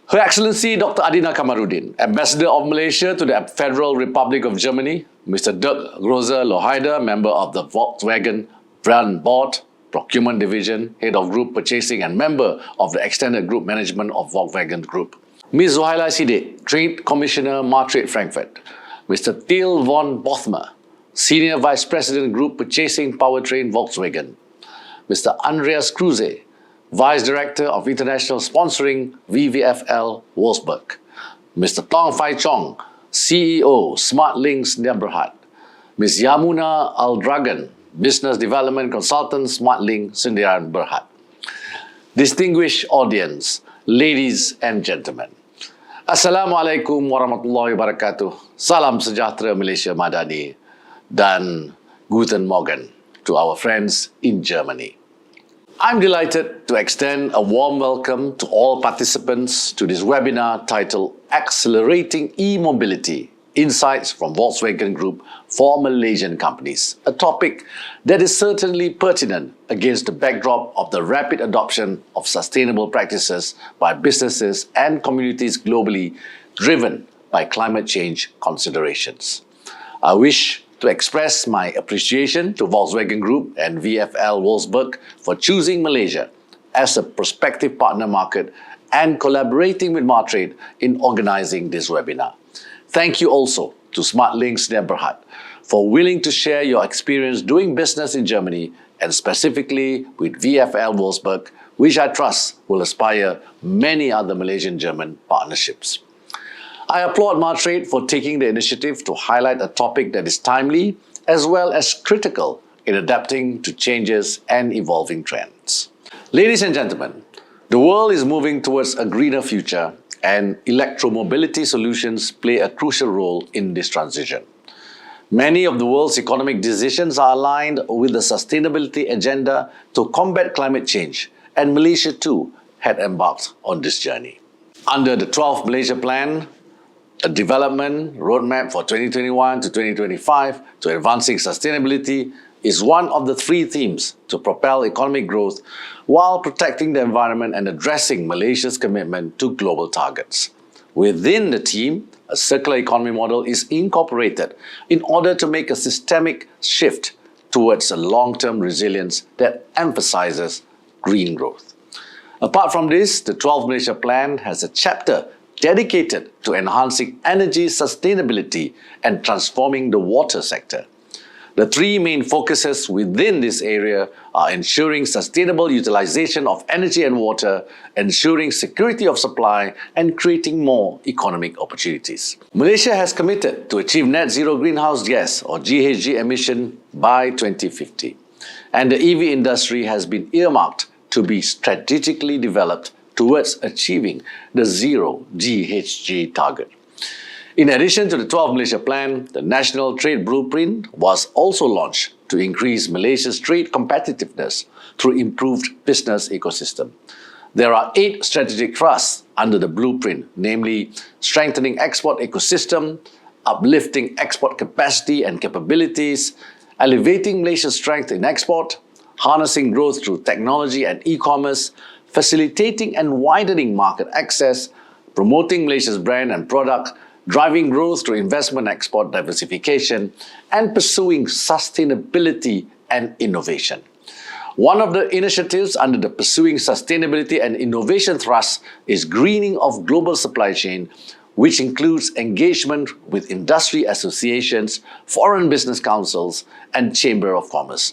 Her Excellency Dr. Adina Kamarudin, Ambassador of Malaysia to the Federal Republic of Germany, Mr. Dirk Grozer Lohaider, member of the Volkswagen Brand Board, Procurement Division, Head of Group Purchasing and member of the Extended Group Management of Volkswagen Group, Ms. Zohaila Sidek, Trade Commissioner, MATRADE Frankfurt, Mr. Till von Bothmer, Senior Vice President Group Purchasing Powertrain Volkswagen, Mr. Andreas Kruse, Vice Director of International Sponsoring VVFL Wolfsburg, Mr. Tong Fai Chong, CEO Smart Links Berhad, Ms. Yamuna Aldragan, Business Development Consultant Smart Link Sendirian Berhad. Distinguished audience, ladies and gentlemen, Assalamualaikum warahmatullahi wabarakatuh. Salam sejahtera Malaysia Madani dan Guten Morgen to our friends in Germany. I'm delighted to extend a warm welcome to all participants to this webinar titled Accelerating E-Mobility, Insights from Volkswagen Group for Malaysian Companies, a topic that is certainly pertinent against the backdrop of the rapid adoption of sustainable practices by businesses and communities globally, driven by climate change considerations. I wish to express my appreciation to Volkswagen Group and VFL Wolfsburg for choosing Malaysia as a prospective partner market and collaborating with MATRADE in organizing this webinar. Thank you also to Smart Links Berhad for willing to share your experience doing business in Germany and specifically with VFL Wolfsburg, which I trust will inspire many other Malaysian-German partnerships. I applaud MATRADE for taking the initiative to highlight a topic that is timely as well as critical in adapting to changes and evolving trends. Ladies and gentlemen, the world is moving towards a greener future and electromobility solutions play a crucial role in this transition. Many of the world's economic decisions are aligned with the sustainability agenda to combat climate change, and Malaysia too had embarked on this journey. Under the 12th Malaysia Plan, a development roadmap for 2021 to 2025 to advancing sustainability is one of the three themes to propel economic growth while protecting the environment and addressing Malaysia's commitment to global targets. Within the theme, a circular economy model is incorporated in order to make a systemic shift towards a long-term resilience that emphasizes green growth. Apart from this, the 12th Malaysia Plan has a chapter dedicated to enhancing energy sustainability and transforming the water sector. The three main focuses within this area are ensuring sustainable utilization of energy and water, ensuring security of supply, and creating more economic opportunities. Malaysia has committed to achieve net zero greenhouse gas or GHG emission by 2050, and the EV industry has been earmarked to be strategically developed towards achieving the zero GHG target. In addition to the 12th Malaysia Plan, the National Trade Blueprint was also launched to increase Malaysia's trade competitiveness through improved business ecosystem. There are 8 strategic thrusts under the blueprint, namely strengthening export ecosystem, uplifting export capacity and capabilities, elevating Malaysia's strength in export, harnessing growth through technology and e-commerce, facilitating and widening market access, promoting Malaysia's brand and product, driving growth through investment export diversification, and pursuing sustainability and innovation. One of the initiatives under the Pursuing Sustainability and Innovation thrust is greening of global supply chain, which includes engagement with industry associations, foreign business councils, and Chamber of Commerce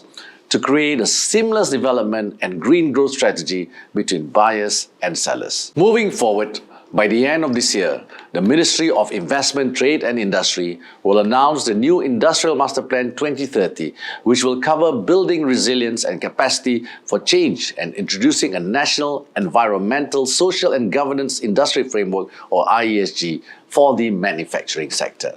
to create a seamless development and green growth strategy between buyers and sellers. Moving forward, by the end of this year, the Ministry of Investment, Trade and Industry will announce the new Industrial Master Plan 2030, which will cover building resilience and capacity for change and introducing a National Environmental, Social and Governance Industry Framework or IESG for the manufacturing sector.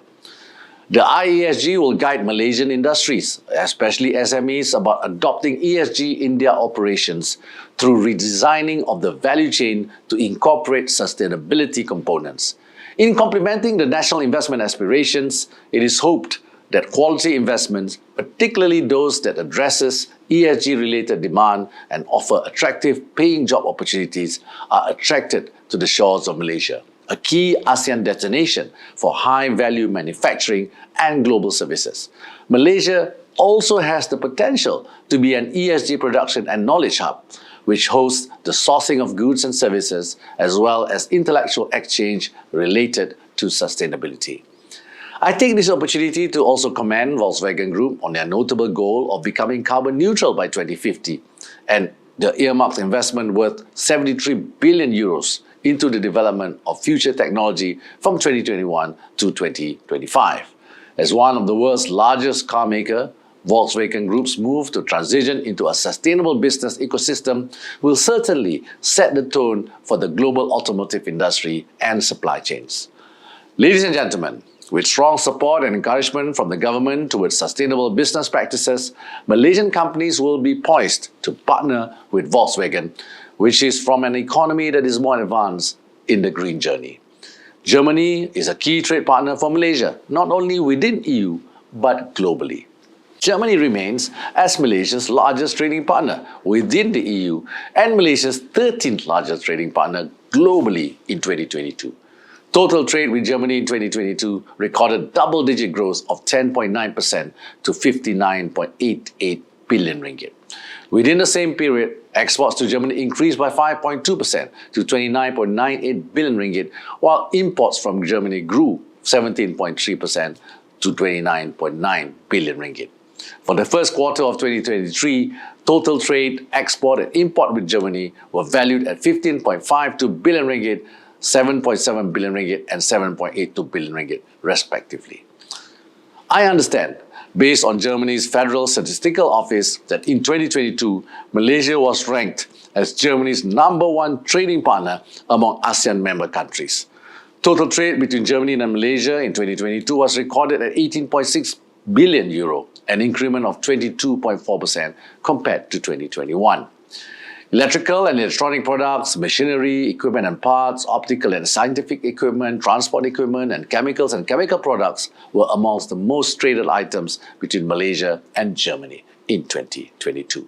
The IESG will guide Malaysian industries, especially SMEs, about adopting ESG in their operations through redesigning of the value chain to incorporate sustainability components. In complementing the national investment aspirations, it is hoped that quality investments, particularly those that addresses ESG-related demand and offer attractive paying job opportunities, are attracted to the shores of Malaysia, a key ASEAN destination for high-value manufacturing and global services. Malaysia also has the potential to be an ESG production and knowledge hub, which hosts the sourcing of goods and services as well as intellectual exchange related to sustainability. I take this opportunity to also commend Volkswagen Group on their notable goal of becoming carbon neutral by 2050 and the earmarked investment worth 73 billion euros into the development of future technology from 2021 to 2025. As one of the world's largest car maker, Volkswagen Group's move to transition into a sustainable business ecosystem will certainly set the tone for the global automotive industry and supply chains. Ladies and gentlemen, with strong support and encouragement from the government towards sustainable business practices, Malaysian companies will be poised to partner with Volkswagen, which is from an economy that is more advanced in the green journey. Germany is a key trade partner for Malaysia, not only within EU, but globally. Germany remains as Malaysia's largest trading partner within the EU and Malaysia's 13th largest trading partner globally in 2022. Total trade with Germany in 2022 recorded double-digit growth of 10.9% to 59.88 billion ringgit. Within the same period, exports to Germany increased by 5.2% to 29.98 billion ringgit, while imports from Germany grew 17.3% to 29.9 billion ringgit. For the first quarter of 2023, total trade, export and import with Germany were valued at 15.52 billion ringgit, 7.7 billion ringgit and 7.82 billion ringgit respectively. I understand, based on Germany's Federal Statistical Office, that in 2022, Malaysia was ranked as Germany's #1 trading partner among ASEAN member countries. Total trade between Germany and Malaysia in 2022 was recorded at 18.6 billion euro, an increment of 22.4% compared to 2021. Electrical and electronic products, machinery, equipment and parts, optical and scientific equipment, transport equipment, and chemical products were amongst the most traded items between Malaysia and Germany in 2022.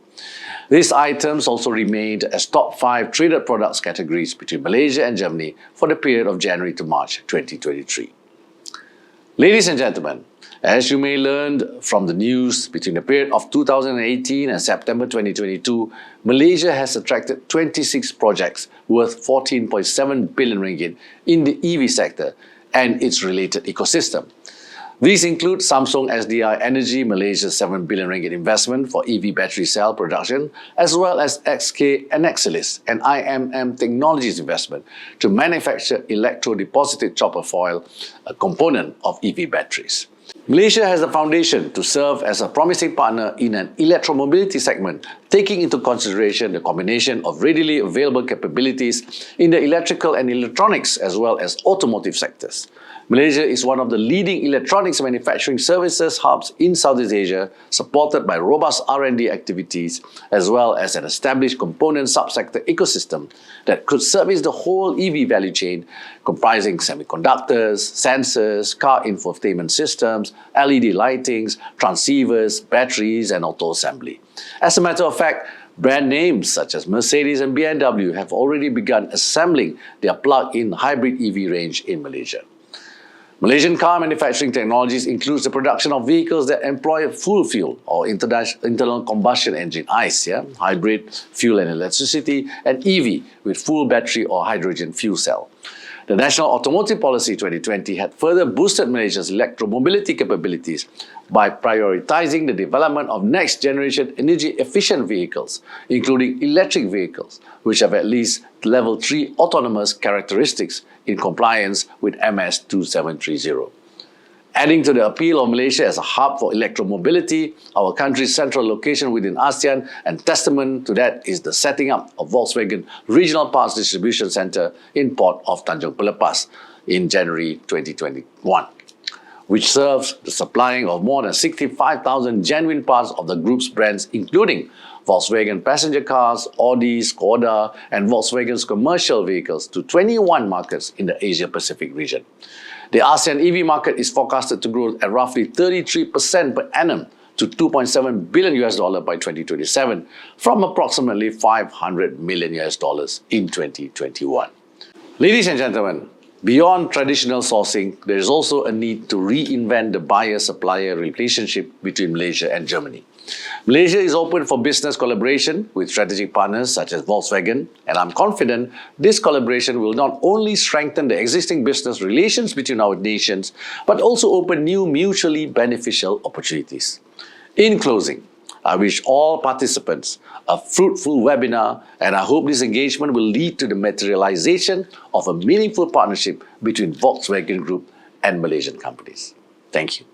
These items also remained as top 5 traded products categories between Malaysia and Germany for the period of January to March 2023. Ladies and gentlemen, as you may learned from the news, between the period of 2018 and September 2022, Malaysia has attracted 26 projects worth 14.7 billion ringgit in the EV sector and its related ecosystem. These include Samsung SDI Energy Malaysia's 7 billion ringgit investment for EV battery cell production, as well as XK and Exilis and IMM Technologies investment to manufacture electro-deposited chopper foil, a component of EV batteries. Malaysia has the foundation to serve as a promising partner in an electromobility segment, taking into consideration the combination of readily available capabilities in the electrical and electronics as well as automotive sectors. Malaysia is one of the leading electronics manufacturing services hubs in Southeast Asia, supported by robust R&D activities as well as an established component subsector ecosystem that could service the whole EV value chain, comprising semiconductors, sensors, car infotainment systems, LED lightings, transceivers, batteries, and auto assembly. As a matter of fact, brand names such as Mercedes and BMW have already begun assembling their plug-in hybrid EV range in Malaysia. Malaysian car manufacturing technologies includes the production of vehicles that employ full fuel or internal combustion engine (ICE), hybrid, fuel and electricity, and EV with full battery or hydrogen fuel cell. The National Automotive Policy 2020 had further boosted Malaysia's electromobility capabilities by prioritizing the development of next-generation energy-efficient vehicles, including electric vehicles, which have at least Level 3 autonomous characteristics in compliance with MS 2730. Adding to the appeal of Malaysia as a hub for electromobility, our country's central location within ASEAN, and testament to that is the setting up of Volkswagen Regional Parts Distribution Centre in Port of Tanjung Pelepas in January 2021, which serves the supplying of more than 65,000 genuine parts of the group's brands, including Volkswagen passenger cars, Audi, Skoda, and Volkswagen's commercial vehicles to 21 markets in the Asia-Pacific region. The ASEAN EV market is forecasted to grow at roughly 33% per annum to $2.7 billion by 2027, from approximately $500 million in 2021. Ladies and gentlemen, beyond traditional sourcing, there is also a need to reinvent the buyer-supplier relationship between Malaysia and Germany. Malaysia is open for business collaboration with strategic partners such as Volkswagen, and I'm confident this collaboration will not only strengthen the existing business relations between our nations, but also open new mutually beneficial opportunities. In closing, I wish all participants a fruitful webinar, and I hope this engagement will lead to the materialization of a meaningful partnership between Volkswagen Group and Malaysian companies. Thank you.